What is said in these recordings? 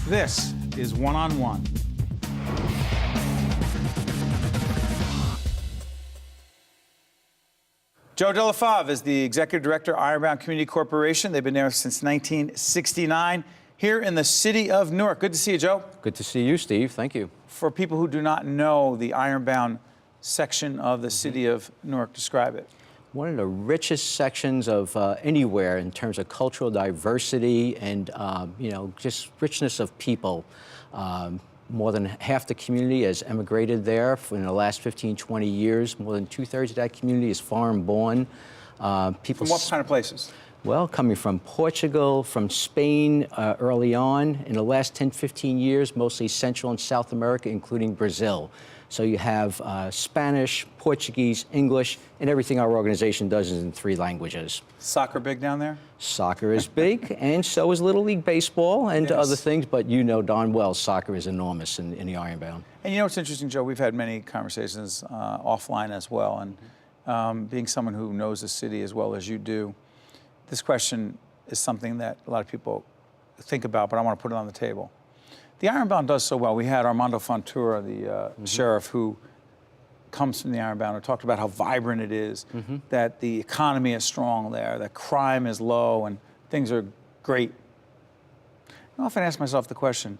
This is One-on-One. Joe Della Fave is the Executive Director, Ironbound Community Corporation. They've been there since 1969 here in the city of Newark. Good to see you, Joe. Good to see you, Steve. Thank you. For people who do not know the Ironbound section of the city of Newark, describe it. One of the richest sections of anywhere in terms of cultural diversity and, just richness of people. More than half the community has emigrated there in the last 15, 20 years. More than 2/3 of that community is foreign-born. From what kind of places? Well, coming from Portugal, from Spain early on. In the last 10, 15 years, mostly Central and South America, including Brazil. So you have Spanish, Portuguese, English, and everything our organization does is in 3 languages. Soccer big down there? Soccer is big, and so is Little League Baseball and other things, but you know darn well soccer is enormous in the Ironbound. And you know what's interesting, Joe? We've had many conversations offline as well, and being someone who knows the city as well as you do, this question is something that a lot of people think about, but I want to put it on the table. The Ironbound does so well. We had Armando Fontoura, the sheriff, who comes from the Ironbound, who talked about how vibrant it is, that the economy is strong there, that crime is low, and things are great. I often ask myself the question,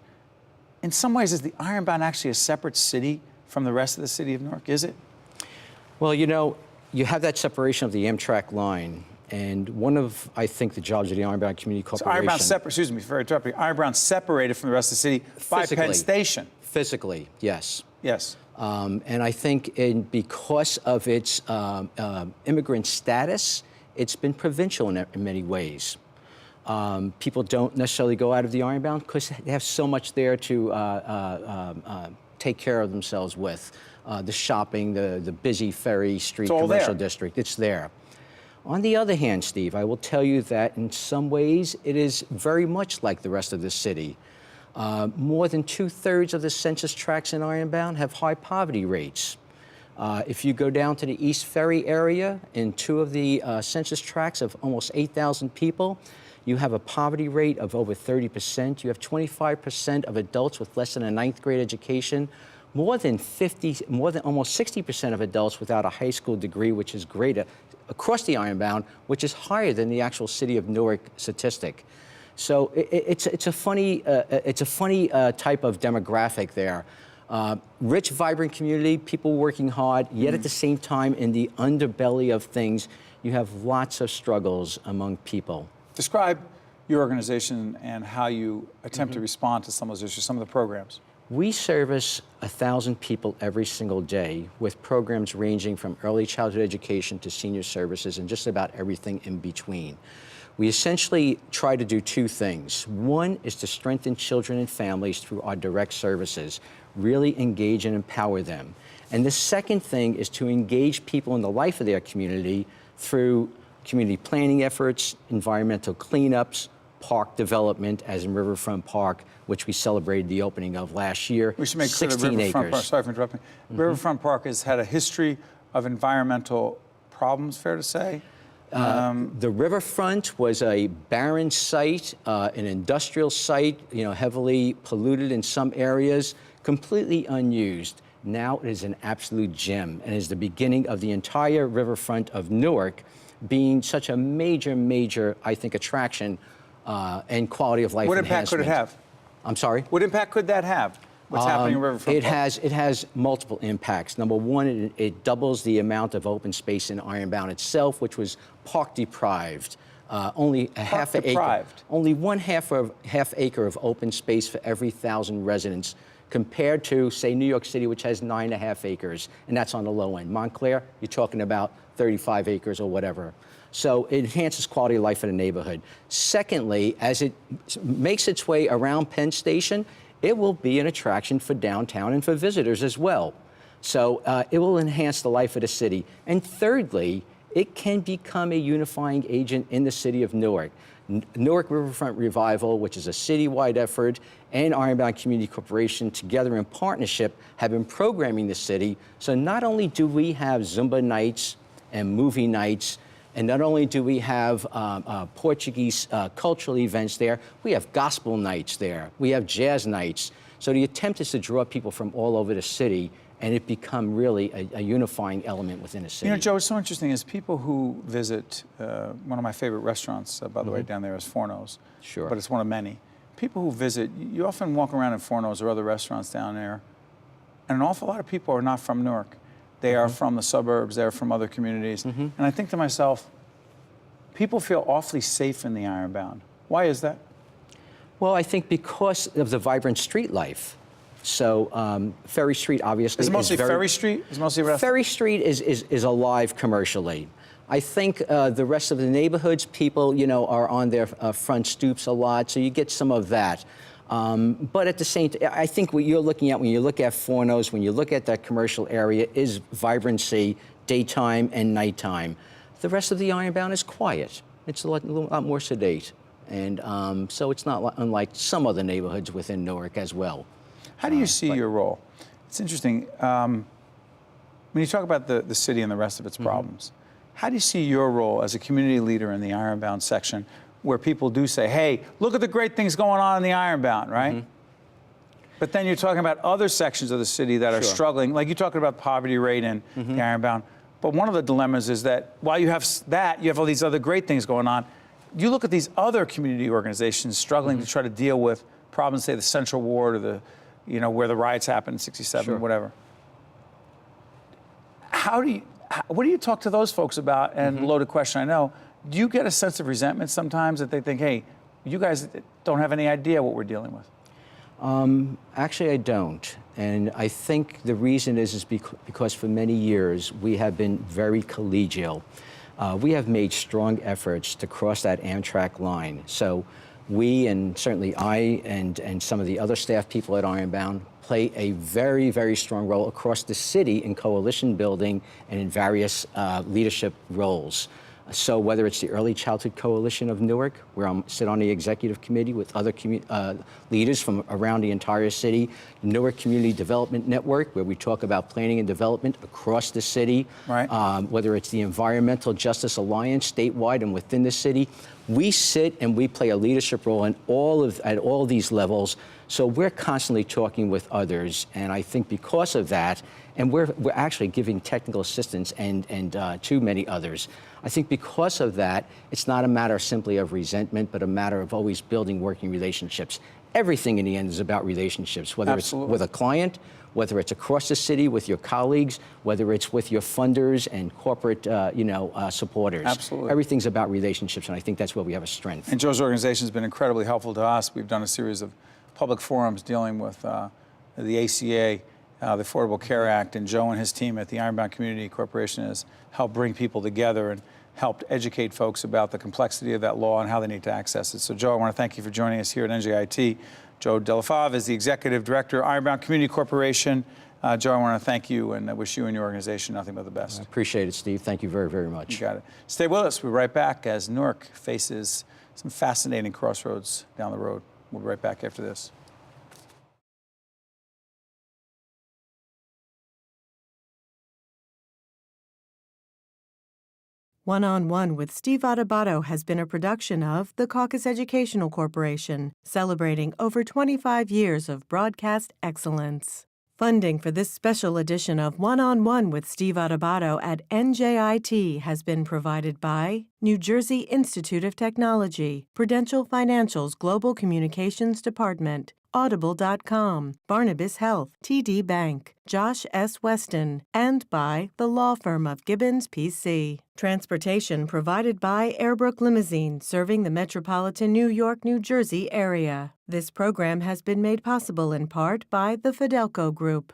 in some ways, is the Ironbound actually a separate city from the rest of the city of Newark? Is it? Well, you know, you have that separation of the Amtrak line. And one of, I think, the jobs of the Ironbound Community Corporation... So Ironbound excuse me for interrupting. Ironbound separated from the rest of the city by Penn Station. Physically, yes. Yes. And I think because of its immigrant status, it's been provincial in many ways. People don't necessarily go out of the Ironbound because they have so much there to take care of themselves with. The shopping, the busy Ferry Street commercial district, it's there. On the other hand, Steve, I will tell you that in some ways it is very much like the rest of the city. More than 2/3 of the census tracts in Ironbound have high poverty rates. If you go down to the East Ferry area, in 2 of the census tracts of almost 8,000 people, you have a poverty rate of over 30%. You have 25% of adults with less than a 9th grade education. More than almost 60% of adults without a high school degree, which is greater across the Ironbound, which is higher than the actual city of Newark statistic. So it's a funny type of demographic there. Rich, vibrant community, people working hard, yet at the same time, in the underbelly of things, you have lots of struggles among people. Describe your organization and how you attempt to respond to some of those issues, some of the programs. We service 1,000 people every single day with programs ranging from early childhood education to senior services and just about everything in between. We essentially try to do 2 things. One is to strengthen children and families through our direct services, really engage and empower them. And the second thing is to engage people in the life of their community through community planning efforts, environmental cleanups, park development, as in Riverfront Park, which we celebrated the opening of last year. We should make clear that Riverfront Park, sorry for interrupting. Riverfront Park has had a history of environmental problems, fair to say? The riverfront was a barren site, an industrial site, heavily polluted in some areas, completely unused. Now it is an absolute gem and is the beginning of the entire riverfront of Newark being such a major, I think, attraction and quality of life enhancement. What impact could it have? I'm sorry? What impact could that have? What's happening in Riverfront Park? It has multiple impacts. Number one, it doubles the amount of open space in Ironbound itself, which was park deprived. Only a half an acre. Only half acre of open space for every 1,000 residents, compared to, say, New York City, which has 9.5 acres, and that's on the low end. Montclair, you're talking about 35 acres or whatever. So it enhances quality of life in the neighborhood. Secondly, as it makes its way around Penn Station, it will be an attraction for downtown and for visitors as well. So it will enhance the life of the city. And thirdly, it can become a unifying agent in the city of Newark. Newark Riverfront Revival, which is a citywide effort, and Ironbound Community Corporation together in partnership have been programming the city. So not only do we have Zumba nights and movie nights And not only do we have Portuguese cultural events there, we have gospel nights there. We have jazz nights. So the attempt is to draw people from all over the city and it become really a unifying element within a city. You know, Joe, what's so interesting is people who visit, one of my favorite restaurants, by the way, down there is Forno's. Sure. But it's one of many. People who visit, you often walk around in Forno's or other restaurants down there, and an awful lot of people are not from Newark. They are from the suburbs, they're from other communities. And I think to myself, people feel awfully safe in the Ironbound. Why is that? Well, I think because of the vibrant street life. So Ferry Street obviously Is it mostly Ferry Street? Is it mostly restaurants? Ferry Street is alive commercially. I think the rest of the neighborhoods, people, you know, are on their front stoops a lot, so you get some of that. But at the same time, I think what you're looking at when you look at Forno's, when you look at that commercial area, is vibrancy, daytime and nighttime. The rest of the Ironbound is quiet. It's a lot more sedate. And so it's not unlike some other neighborhoods within Newark as well. How do you see your role? It's interesting. When you talk about the city and the rest of its problems, how do you see your role as a community leader in the Ironbound section where people do say, hey, look at the great things going on in the Ironbound, right? But then you're talking about other sections of the city that are struggling, like you're talking about poverty rate in the Ironbound. But one of the dilemmas is that while you have that, you have all these other great things going on. You look at these other community organizations struggling to try to deal with problems, say the Central Ward or the, you know, where the riots happened in '67, whatever. What do you talk to those folks about? And loaded question, I know. Do you get a sense of resentment sometimes that they think, hey, you guys don't have any idea what we're dealing with? Actually, I don't. And I think the reason is because for many years we have been very collegial. We have made strong efforts to cross that Amtrak line. So we, and certainly I and some of the other staff people at Ironbound, play a very, very strong role across the city in coalition building and in various leadership roles. So whether it's the Early Childhood Coalition of Newark, where I sit on the executive committee with other leaders from around the entire city, Newark Community Development Network, where we talk about planning and development across the city, whether it's the Environmental Justice Alliance statewide and within the city, we sit and we play a leadership role at all these levels. So we're constantly talking with others, and I think because of that, and we're actually giving technical assistance and to many others. I think because of that, it's not a matter simply of resentment, but a matter of always building working relationships. Everything in the end is about relationships, whether it's with a client, whether it's across the city with your colleagues, whether it's with your funders and corporate supporters. Absolutely. Everything's about relationships, and I think that's where we have a strength. And Joe's organization has been incredibly helpful to us. We've done a series of public forums dealing with the ACA, the Affordable Care Act, and Joe and his team at the Ironbound Community Corporation has helped bring people together and helped educate folks about the complexity of that law and how they need to access it. So, Joe, I want to thank you for joining us here at NJIT. Joe Della Fave is the Executive Director, Ironbound Community Corporation. Joe, I want to thank you and I wish you and your organization nothing but the best. I appreciate it, Steve. Thank you very, very much. You got it. Stay with us. We'll be right back as Newark faces some fascinating crossroads down the road. We'll be right back after this. One-on-One with Steve Adubato has been a production of the Caucus Educational Corporation, celebrating over 25 years of broadcast excellence. Funding for this special edition of One-on-One with Steve Adubato at NJIT has been provided by New Jersey Institute of Technology, Prudential Financial's Global Communications Department, Audible.com, Barnabas Health, TD Bank, Josh S. Weston, and by the law firm of Gibbons, P.C. Transportation provided by Airbrook Limousine, serving the metropolitan New York, New Jersey area. This program has been made possible in part by the Fidelco Group.